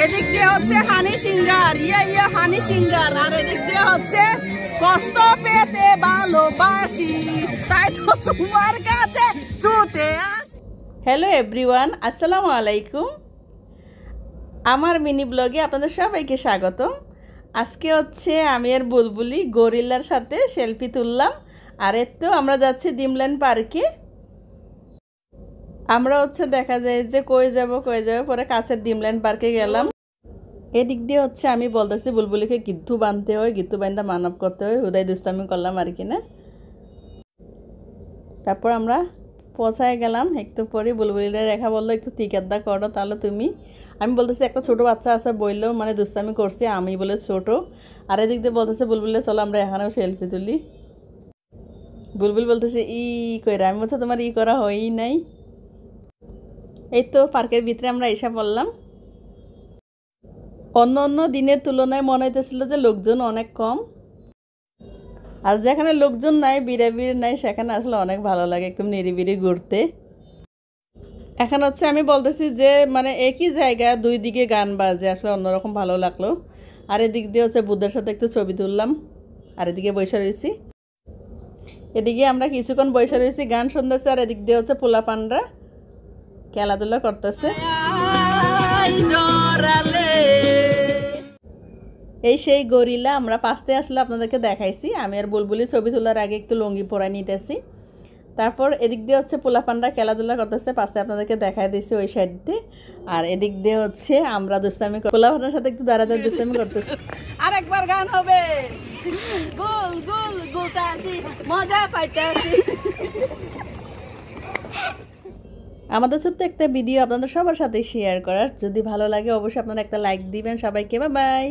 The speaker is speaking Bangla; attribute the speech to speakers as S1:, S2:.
S1: এদিক দিয়ে হচ্ছে হানি সিঙ্গার, ইয়ে হানি সিঙ্গার, আর এদিক দিয়ে হচ্ছে কষ্ট পেতে ভালোবাসি, তাই তো তোমার কাছে ছুটে আসি। হ্যালো এভরিওয়ান, আসসালামু আলাইকুম। আমার মিনি ব্লগে আপনাদের সবাইকে স্বাগত। আজকে হচ্ছে আমি আর বুলবুলি গরিল্লার সাথে সেলফি তুললাম। আর তো আমরা যাচ্ছি ডিমল্যান্ড পার্কে। আমরা হচ্ছে দেখা যায় যে কই যাব পরে কাছের ডিমল্যান্ড পার্কে গেলাম। এদিক দিয়ে হচ্ছে আমি বলতেছি বুলবুলিকে গিদ্ধু বাঁধতে হয়, গিদ্ধু বান্ধা মানব করতে হয়, হুদাই দুস্তামি করলাম আর কি না। তারপর আমরা পৌঁছায় গেলাম। একটু পরে বুলবুলিরা রেখা বললো একটু টিকেটদা করো তাহলে তুমি। আমি বলতেছি একটা ছোটো বাচ্চা আছে বললেও মানে দুস্তামি করছি, আমি বলে ছোট। আর এদিক দিয়ে বলতেছে বুলবুলি চলো আমরা এখানেও সেলফি তুলি। বুলবুল বলতেছে ই কইরা, আমি বলছি তোমার ই করা হয়ই নাই। এই তো পার্কের ভিতরে আমরা এসে পড়লাম। অন্য অন্য দিনের তুলনায় মনে হইতেছিল যে লোকজন অনেক কম, আর যেখানে লোকজন নাই বিড়াবিড়ি নাই সেখানে আসলে অনেক ভালো লাগে একদম নিরিবিড়ি ঘুরতে। এখন হচ্ছে আমি বলতেছি যে মানে একই জায়গা দুই দিকে গান বাজে, আসলে অন্যরকম ভালো লাগলো। আর এদিক দিয়ে হচ্ছে বুদ্ধের সাথে একটু ছবি তুললাম, আর এদিকে বসে রয়েছি। এদিকে আমরা কিছুক্ষণ বসে রয়েছি, গান শুনতেছি, আর এদিক দিয়ে হচ্ছে পোলাপানরা খেলাধুলা করতেছে। এই সেই গরিলা আমরা পাশে আসলে আপনাদেরকে দেখাইছি। আমি আর বুলবুলি ছবি তোলার আগে একটু লুঙ্গি পরাই নিতেছি। তারপর এদিক দিয়ে হচ্ছে পোলাপানরা খেলাধুলা করতেছে, পাশে আপনাদেরকে দেখাই দিয়েছি ওই সাইড দিয়ে। আর এদিক দিয়ে হচ্ছে আমরা দুষ্টামি পোলাপানের সাথে একটু দাঁড়াতে দুষ্টামি করতেছি। আরেকবার গান হবে, গোল গোল গোলটা আছি, মজা পাইতে আছি। আমাদের ছোট্ট একটা ভিডিও আপনাদের সবার সাথে শেয়ার করার, যদি ভালো লাগে অবশ্যই আপনারা একটা লাইক দিবেন সবাইকে। Bye bye.